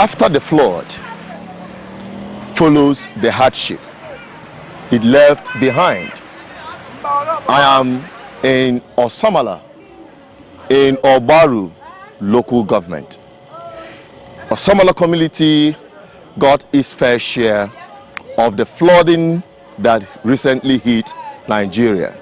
After the flood follows the hardship it left behind. I am in Osamala, in Obaru local government. Osamala community got its fair share of the flooding that recently hit Nigeria.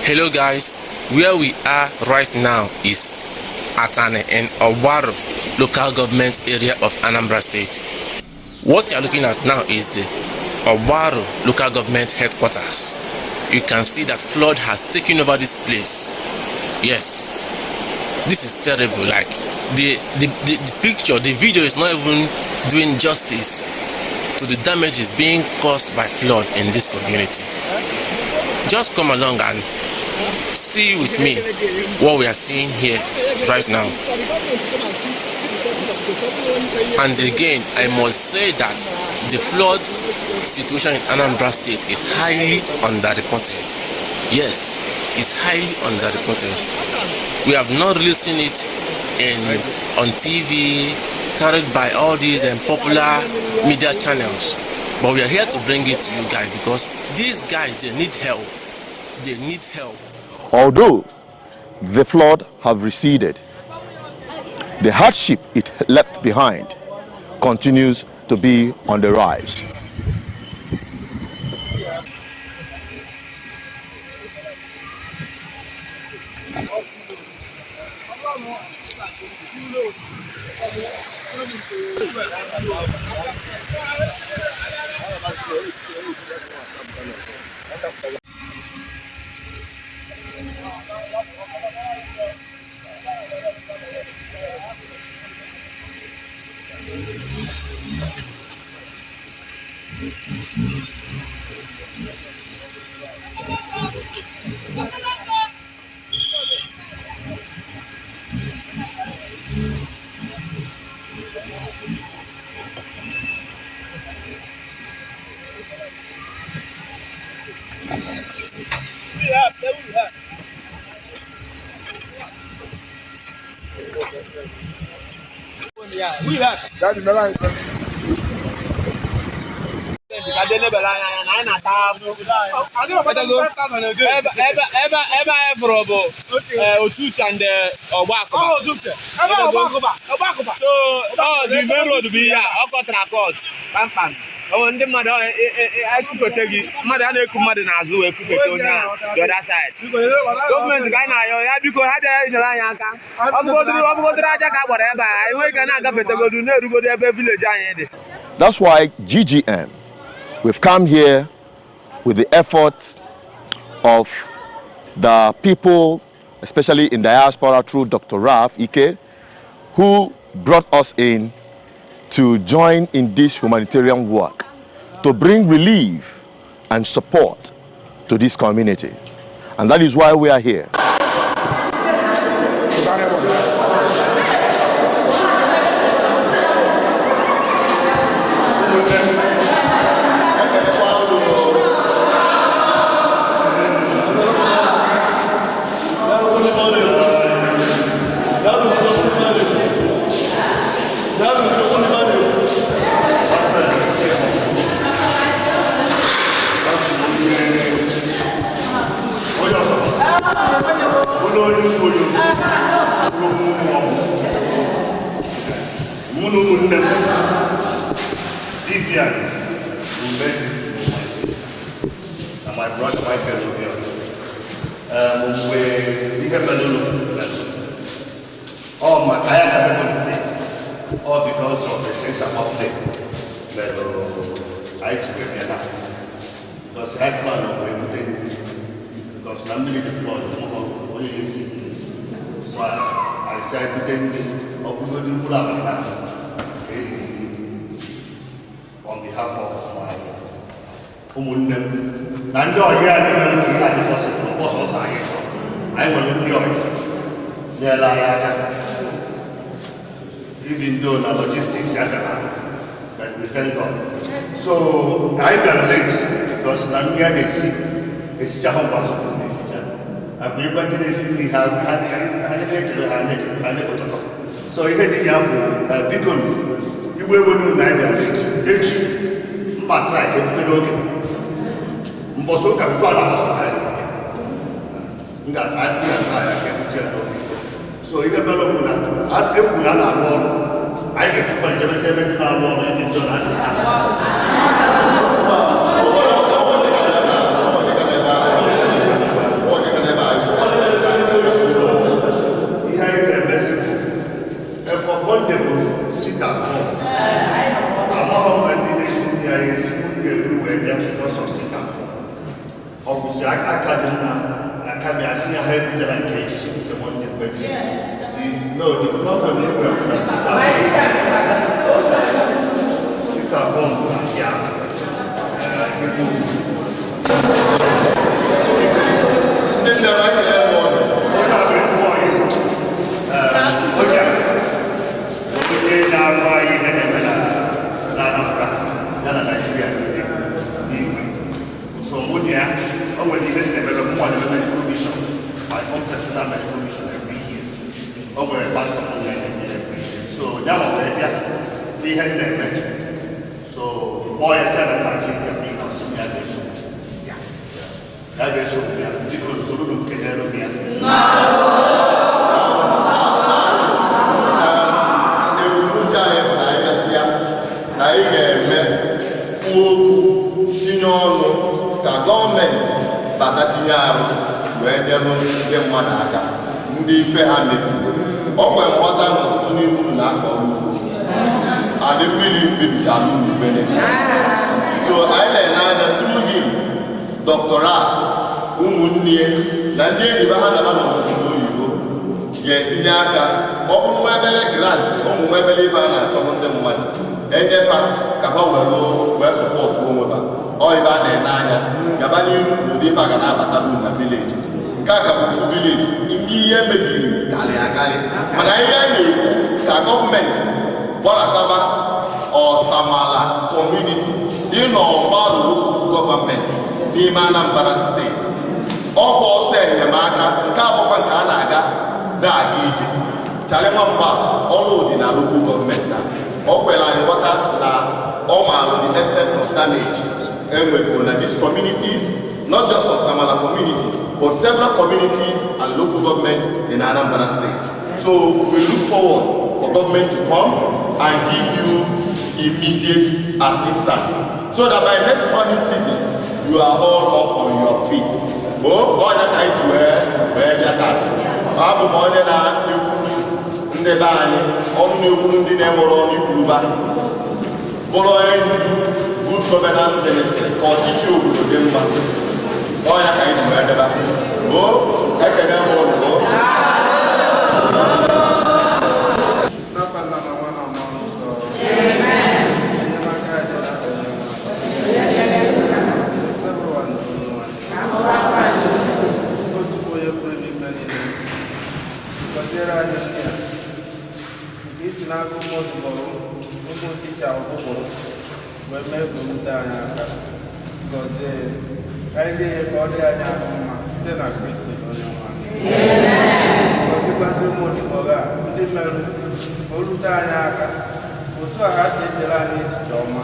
Hello guys, where we are right now is Atane in Obaru local government area of Anambra State. What you are looking at now is the Obaru local government headquarters. You can see that flood has taken over this place. Yes, this is terrible. Like the picture, the video is not even doing justice to the damages being caused by flood in this community. Just come along and see with me what we are seeing here right now. And again, I must say that the flood situation in Anambra State is highly underreported. Yes, it's highly underreported. We have not really seen it on TV, carried by all these popular media channels. But we are here to bring it to you guys because these guys, they need help. They need help. Although the flood have receded, the hardship it left behind continues to be on the rise. Ndị mmadụ ekupụtaghị mmadụ a na-eku mmadụ n'azụ wee kupụta onye a the other side. Gọọmenti ka anyị na-ayọ ya biko ha bịara inyere anyị aka. Ọ bụgodoro aja ka a gbara ebe a, anyị nweghị ka na-agafetegodu na-erugodo ebe village anyị dị. That's why GGM, we've come here with the efforts of the people, especially in diaspora through Dr. Raf Ike, who brought us in to join in this humanitarian work, to bring relief and support to this community. And that is why we are here. And my brother Michael from here. We have a little lesson. All my I says, all because of the things about them. But I took it enough. Because I plan on everything. Because I'm really the floor, only in city. So I said, I pretend I'll go to Pula on behalf of my Umunum. Nando, yeah, the possible was I will enjoy it. Even though the logistics, but we thank God. So I can relate because Namia they see it's just possible. So he had the beacon. You were one of Matra, the dog. Mboso can follow us. So he had I get to my 7 hours and don't ask. Sit at home. Because of sit at home. Obviously, I can't see a head with an cage to the one that no, the problem is that sit at home. Yeah. So when you develop more medical mission, my own personal medical mission every year, over a pastor every year. So now we had that. So boy, I said I think that we have some other soup. Yeah. That is so because so look at the ka gọọmenti bata tinye arụ wee nyere ndị mmadụ aka ndị ife ha mebiri ọ kwere nghọta na ọtụtụ n'ime unu na-akọ ọrụ ugbo adị mmiri mebicha ala unu ibene so anyị na-ene anya tụrụ gị dọkịta ụmụnne na ndị enyi be ha na-ama n'obodo oyibo ga-etinye aka ọ bụrụ nwa ebele grant ụmụ nwa ebele ife a na-achọrọ ndị mmadụ enyefa ka ha wee sọpọtụ onwe ha oiva na-ene anya gaba n'iru n'ụdị ife a ga na-abata unu na vileji nke a ka bụ vileji ndị ihe mebiri karị akarị mana ihe a na-ekwu ka gọọmenti gbarataba ọsamala kọmuniti dị n'ọgbarụ lokal gọọmenti n'ime Anambra steeti ọkwa ọsọ enyemaka nke abụkwa nke a na-aga ije charị nwa mgbafọ ọrụ dị na lokal gọọmenti ọ kwere anyị ghọta na ọ maalụ the extent of damage enwegoro these communities, not just Osamala community, but several communities and local governments in Anambra State. So we look forward for government to come and give you immediate assistance, so that by next farming season you are all off on your feet. Oh, all that kind where that Babu Money na ndị be anyị ọnụ na-ekwuru ndị na-enwere ọnụ ikwuruba bụrụ onye ndu good governance ministry ka ọchịchị obodo dị mma ọnya ka anyị ji wee debe o ekene m ụlọ otu a ha si echere anyị echiche ọma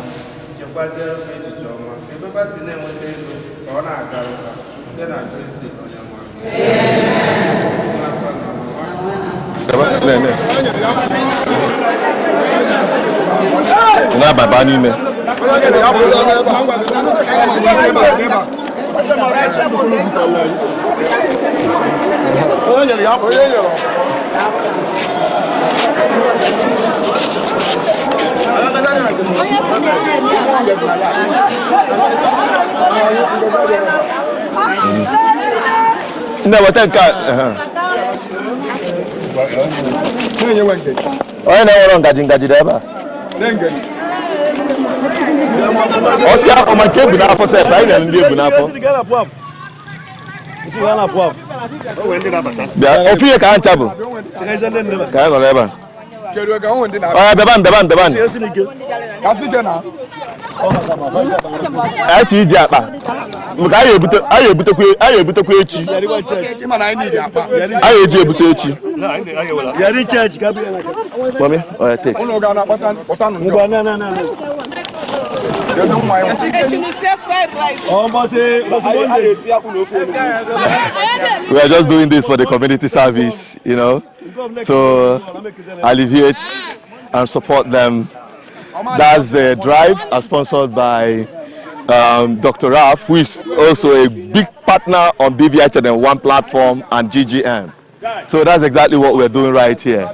chekwaziere ofe echiche ọma ebe ba si na-enweta ego ka ọ na-aga ụka site na Kristi onye nwa na-ababa n'ime Nne weta nke onye na-enwere ngaji dị ebe a ọ sị ahụ ma nke ebu n'afọ sef anyị na ndị ebu n'afọ bịa ofu ihe ka ha ncha bụ ka anyị nọrọ ebe a beban Ati iji akpa. Muka ayo ebute kwe echi. Ayo eji ebute echi. Yari church kabi. Mami, oya take. We are just doing this for the community service, you know, to alleviate and support them. That's the drive, sponsored by Dr. Raf, who is also a big partner on BVHN1 platform and GGM. So that's exactly what we're doing right here.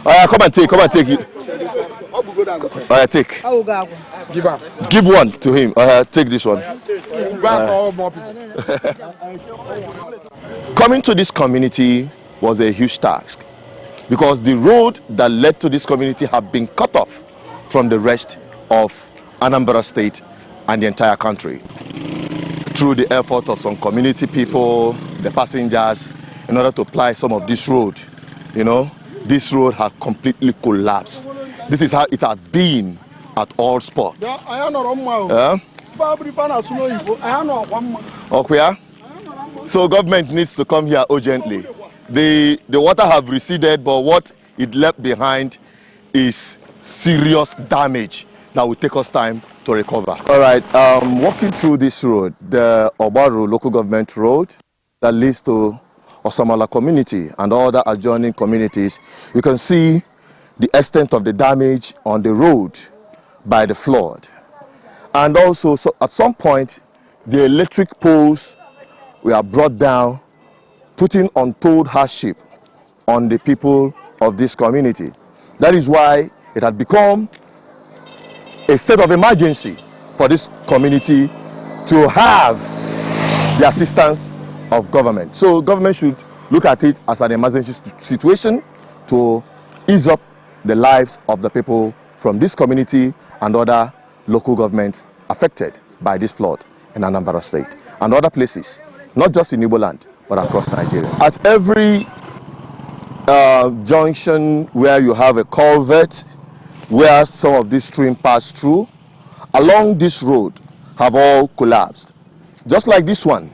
Come and take it. Take. Give one to him. Take this one. Coming to this community was a huge task because the road that led to this community had been cut off from the rest of Anambra State and the entire country. Through the effort of some community people, the passengers, in order to ply some of this road, you know, this road had completely collapsed. This is how it had been at all spots. Okay. So government needs to come here urgently. The water have receded, but what it left behind is serious damage that will take us time to recover. All right, walking through this road, the Obaru local government road that leads to Osamala community and other adjoining communities, you can see the extent of the damage on the road by the flood. And also, so at some point, the electric poles were brought down, putting untold hardship on the people of this community. That is why it had become a state of emergency for this community to have the assistance of government. So government should look at it as an emergency situation to ease up the lives of the people from this community and other local governments affected by this flood in Anambra State and other places, not just in Igbo land, but across Nigeria. At every junction where you have a culvert, where some of this stream pass through, along this road have all collapsed. Just like this one.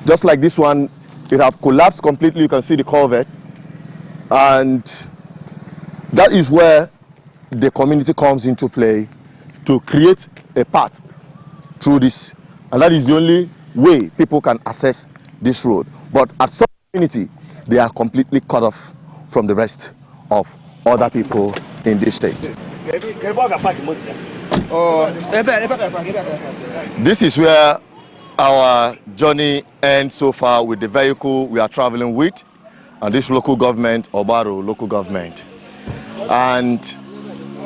Just like this one, it have collapsed completely. You can see the culvert. And that is where the community comes into play to create a path through this. And that is the only way people can access this road. But at some community, they are completely cut off from the rest of other people in this state. This is where our journey ends so far with the vehicle we are traveling with and this local government, Obaru local government. And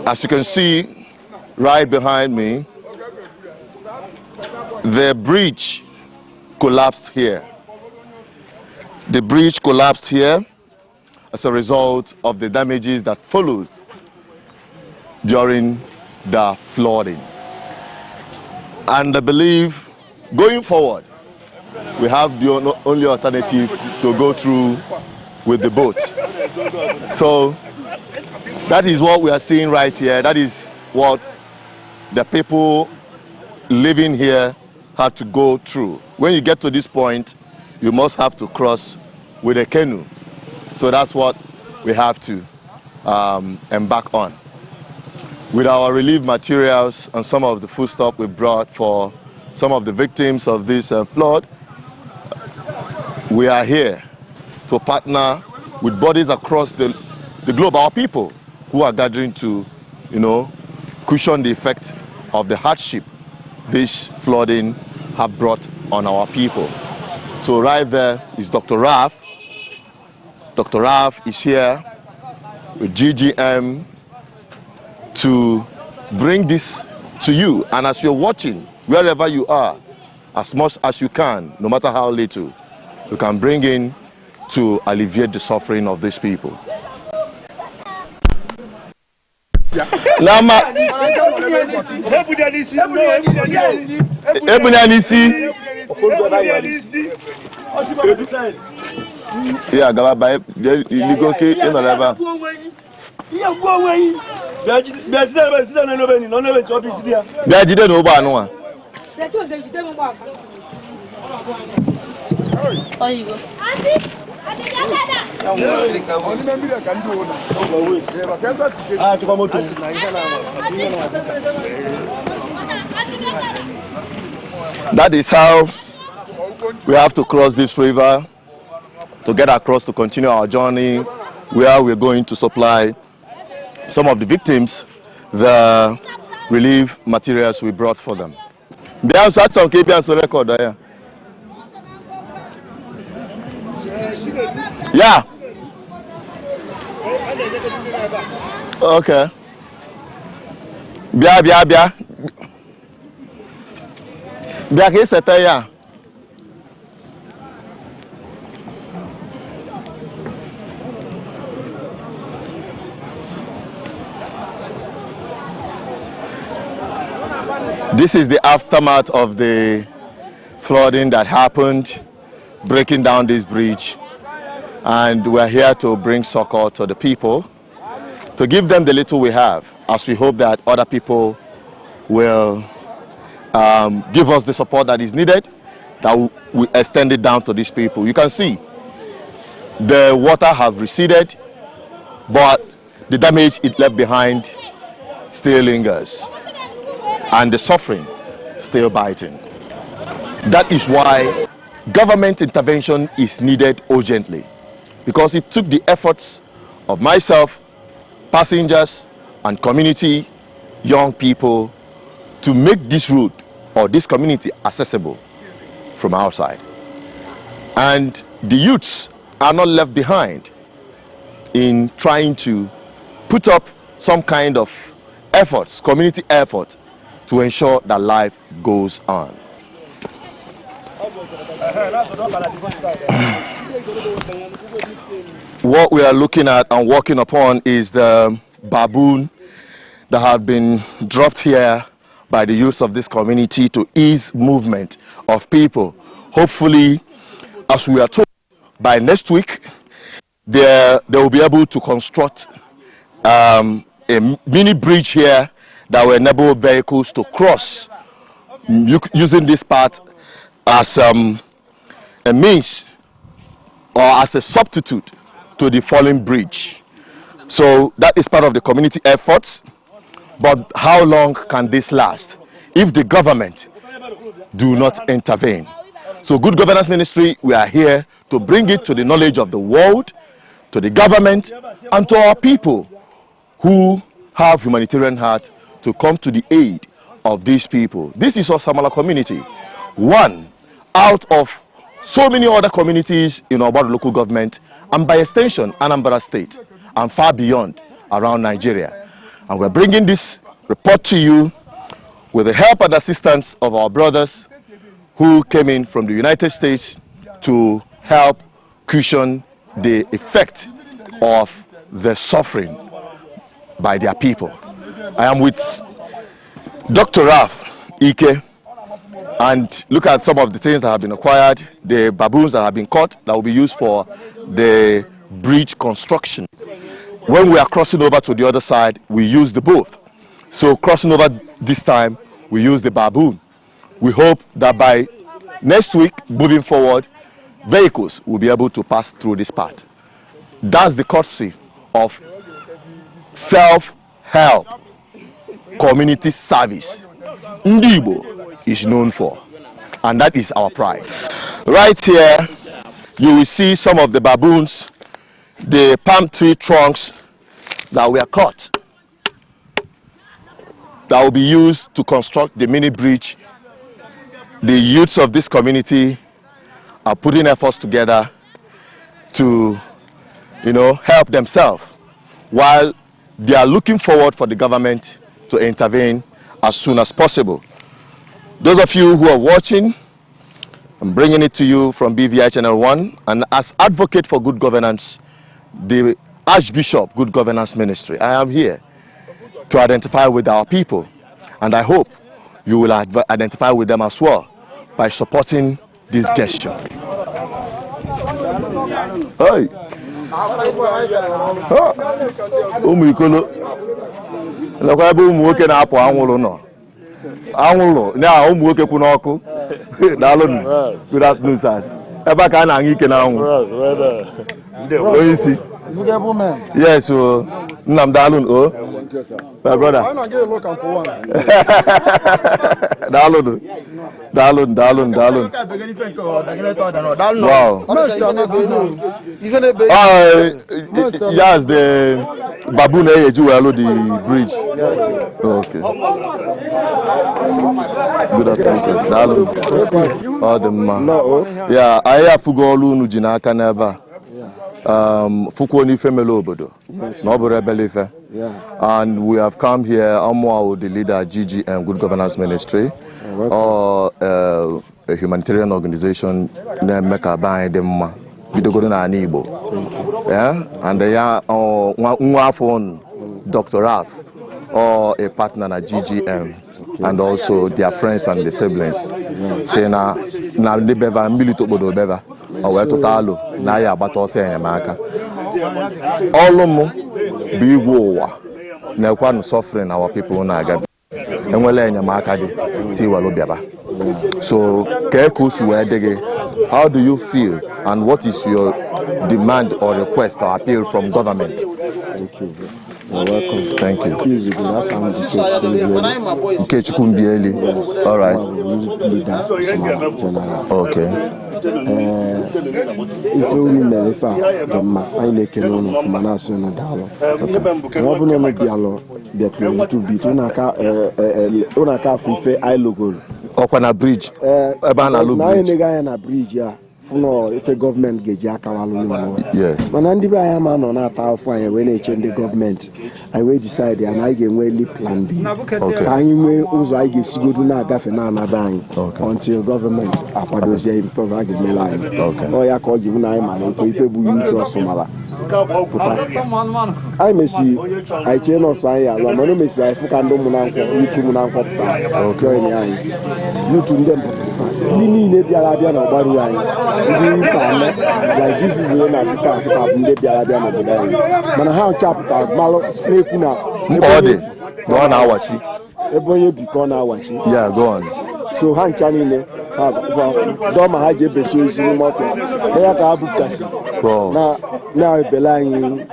as you can see right behind me, the bridge collapsed here. The bridge collapsed here as a result of the damages that followed during the flooding. And I believe going forward, we have the only alternative to go through with the boat. So that is what we are seeing right here. That is what the people living here had to go through. When you get to this point, you must have to cross with a canoe. So that's what we have to embark on. With our relief materials and some of the foodstuff we brought for some of the victims of this flood, we are here to partner with bodies across the globe, our people who are gathering to, you know, cushion the effect of the hardship this flooding have brought on our people. So right there is Dr. Raf. Dr. Raf is here with GGM to bring this to you. And as you're watching, wherever you are, as much as you can, no matter how little, you can bring in to alleviate the suffering of these people. Lama. Yeah, Galaba, you go in the Yeah, go away. There's no job is there. Bia jide no ba no a. Oh, you go. That is how we have to cross this river to get across to continue our journey, where we're going to supply some of the victims the relief materials we brought for them. Yeah. Okay. Bia. Bia ke sete ya. This is the aftermath of the flooding that happened, breaking down this bridge. And we're here to bring succor to the people, to give them the little we have, as we hope that other people will give us the support that is needed, that we extend it down to these people. You can see the water have receded, but the damage it left behind still lingers, and the suffering still biting. That is why government intervention is needed urgently, because it took the efforts of myself, passengers, and community, young people, to make this route or this community accessible from outside. And the youths are not left behind in trying to put up some kind of efforts, community efforts, to ensure that life goes on. What we are looking at and working upon is the baboon that have been dropped here by the youth of this community to ease movement of people. Hopefully, as we are told, by next week, they will be able to construct a mini bridge here that will enable vehicles to cross using this part as a means or as a substitute to the falling bridge. So that is part of the community efforts. But how long can this last if the government do not intervene? So Good Governance Ministry, we are here to bring it to the knowledge of the world, to the government, and to our people who have humanitarian heart to come to the aid of these people. This is our Samala community, one out of so many other communities in our local government, and by extension Anambra State and far beyond around Nigeria. And we're bringing this report to you with the help and assistance of our brothers who came in from the United States to help cushion the effect of the suffering by their people. I am with Dr. Raf Ike, and look at some of the things that have been acquired, the baboons that have been caught that will be used for the bridge construction. When we are crossing over to the other side, we use the boat. So crossing over this time, we use the baboon. We hope that by next week, moving forward, vehicles will be able to pass through this part. That's the courtesy of self-help community service Ndibo is known for, and that is our pride. Right here, you will see some of the baboons, the palm tree trunks that were cut, that will be used to construct the mini bridge. The youths of this community are putting efforts together to, help themselves, while they are looking forward for the government to intervene as soon as possible. Those of you who are watching, I'm bringing it to you from BVI Channel 1, and as advocate for good governance, the Archbishop Good Governance Ministry, I am here to identify with our people, and I hope you will identify with them as well by supporting this gesture. Hey. Ikolo. Lekwa ebe ụmụ nwoke na-apụ anwụrụ nọ. Anwụrụ na ụmụ nwoke kwụ n'ọkụ. Daalụ. Good afternoon, sirs. Ebe ka a na-aṅụ ike na anwụ. Onye isi. Yes, so Nnam Dalun, oh, my brother. Dalun. Wow. Yes, the baboon Ejuelo, the bridge. Okay. Good afternoon, Dalun. Oh, the man. Yeah, I have to go to Jinaka never. Fukwoni Femelo Obodo, Noble Belife. And we have come here, with the leader GGM, Good Governance Ministry, or a humanitarian organization named Meka Bang Demma, Bidogona Anibo. Yeah, and they are on Dr. Raf, or a partner at GGM, and also their friends and the siblings. Say na Libeva Milito Bodo Beva. Or to Talo, Naya Batose and America. All be war. No one suffering our people in Naga. And we're in America, see Walobiaba. So, Kekus, how do you feel and what is your demand or request or appeal from government? Thank you. You're welcome. Thank you. Please, you can have Kechukumbieli. All right. Okay. If you remember, if I make a loan from an national dollar, no dialogue that will to be Unaka Fife I logo. Okwana bridge. Ebana bridge, yeah. No, if a government gets yes. When I am on a powerful when I change the government, I will decide and I get well plan B. Okay. Time also I get good na gafena bang until government apart in for I get me line. Okay. Oh, I call you now, man. If you to Somala. I may see I chain or say, I may say I can do you two Munanko. Okay, you two them. Nini ne biarabia na obaruwa like this people in Africa people ne biarabia na obaruwa mana how chapter malo sneku na ode go on awachi ebonye biko na awachi yeah go on so han chani ne do ma haje beso isi ni mo fe ya ka abukasi na belanyi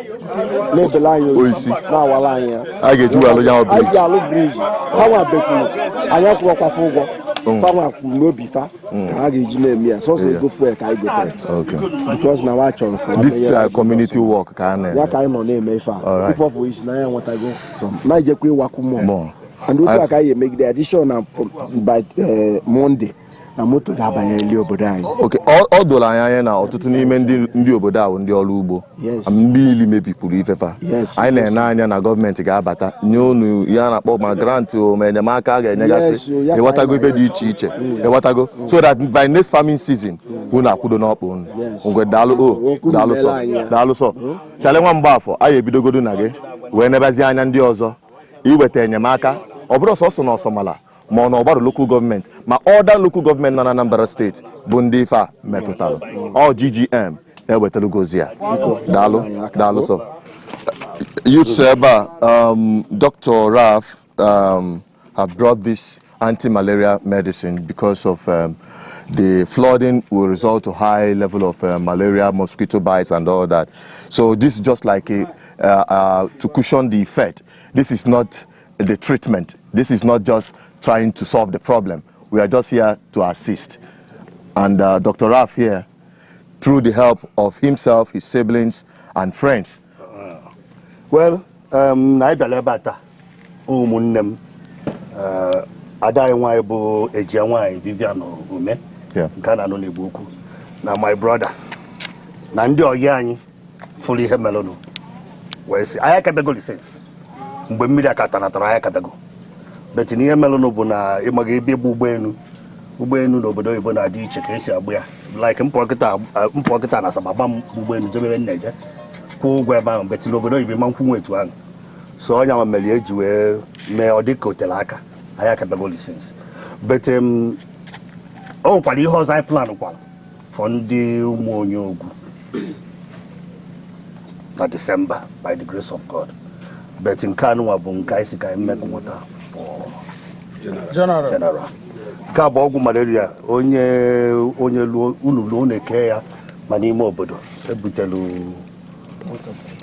ne belanyi oisi na walanya ageju alo ya bridge alo bridge hawa beku anya kwa kwa fugo farmer no be far ka ga me so go for ka go okay because na watch on this community work ka na ya ka mo na me far before for is na want to go some na je kwe waku more and we ka make the addition by Monday na moto ga banye ile obodo anyị okay all dola anya na ọtụtụ n'ime ndị obodo ahụ ndị ọrụ ugbo mmiri mebipụrụ ifefa anyị na-ene anya na gọọmenti ga-abata nye unu ya na-akpọ ma grant o ma enyemaka a ga-enyegasị ịghọtago ife dị iche iche ịghọtago so that by next farming season unu akwụdo n'ọkpụ unu ngwe daalụ sọ chale nwa Mgbafọ anyị ebidogodo na gị wee nebazi anya ndị ọzọ iweta enyemaka ọ bụrụ sọsọ na ọsọmala ma na ọgbara local government ma other local government na Anambra State bụ ndị ife a metụtara ọ GGM ewetalugozi ya daalụ so youth seba Dr. Raf have brought this anti-malaria medicine because of the flooding will result to high level of malaria, mosquito bites and all that. So this is just like to cushion the effect. This is not the treatment. This is not just trying to solve the problem. We are just here to assist. And Dr. Raf here, through the help of himself, his siblings, and friends. Well, Naira Account, Umunnem, Adai Waibo, Ejianwai, Vivian Ume, Ghana no Nebuku. Now my brother, Nandi Oyani, fully Hemelono. Where I can go sense. Mbemida katana tara katago but ni emelono bu na image ebe ugboenu no obodo ibo na di iche ka esi agbu ya like mpokita na sababa ugboenu jebe nneje kwụ ụgwọ ebe ahụ but n'obodo ibe mankwụ nwetu ahụ so onya ma meli eji wee mee ọ dị ka otela aka aya ka bego license but o kwali ihe ọzọ plan kwala for ndị ụmụ onye ogwu na December by the grace of God. But in Kanu Abunkai can make water for general. Kabogu malaria onye ulu ne care manimo bodo. Ebutelu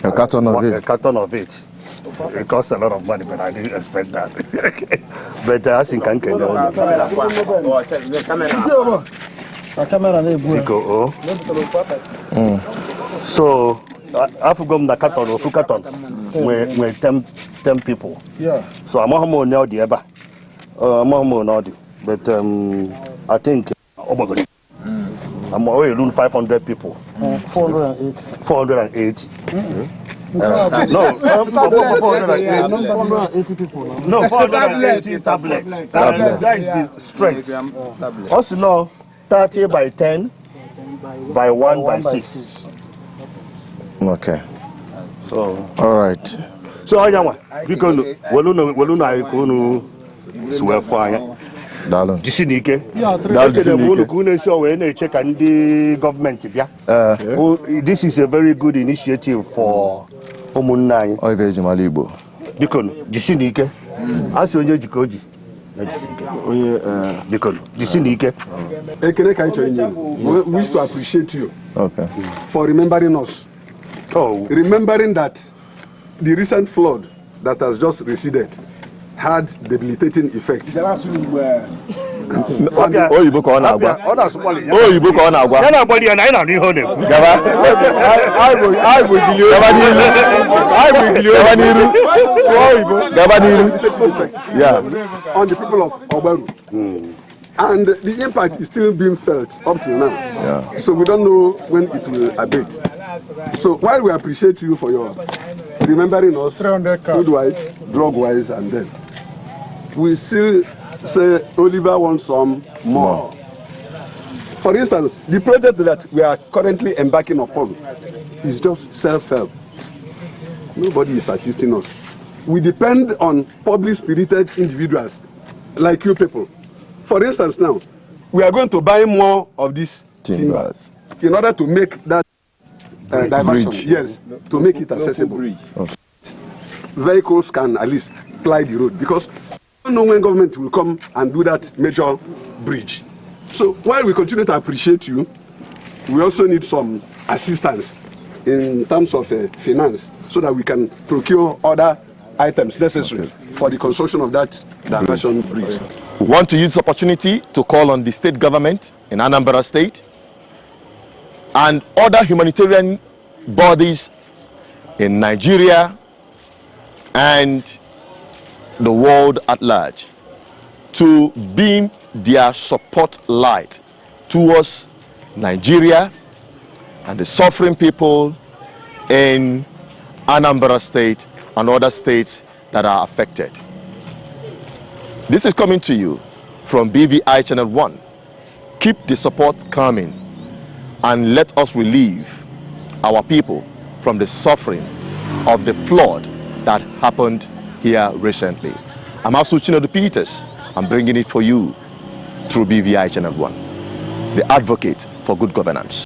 a carton of it. A carton of it. It cost a lot of money, but I didn't expect that. But I think I can So I forgot the carton of carton with 10 people. Yeah. So I'm more now the eba. I'm more now the. But I think oh my God. I'm already 500 people. 480. 480. No, 480 people. No, 480 tablets. That is the strength. Also now, 30 by 10 by 1 by 6. Okay. So. All right. So I am. Because we swear fire. Jisinike. This is a very good initiative for Omunai. Because Jisinike. As you Jikoji. Because Jisinike. We wish to appreciate you for remembering us. Oh, remembering that the recent flood that has just receded had debilitating effects. I on the people of Obaru. And the impact is still being felt up till now. Yeah. So we don't know when it will abate. So while we appreciate you for your remembering us food-wise, drug-wise, and then we still say Oliver wants some more. For instance, the project that we are currently embarking upon is just self-help. Nobody is assisting us. We depend on public-spirited individuals like you people. For instance, now, we are going to buy more of these timbers in order to make that diversion, yes, to make it accessible. Vehicles can at least ply the road, because we don't know when government will come and do that major bridge. So while we continue to appreciate you, we also need some assistance in terms of finance so that we can procure other items necessary for the construction of that diversion bridge. We want to use this opportunity to call on the state government in Anambra State and other humanitarian bodies in Nigeria and the world at large to beam their support light towards Nigeria and the suffering people in Anambra State and other states that are affected. This is coming to you from BVI Channel 1. Keep the support coming and let us relieve our people from the suffering of the flood that happened here recently. I'm Asuchino Peters. I'm bringing it for you through BVI Channel 1, the advocate for good governance.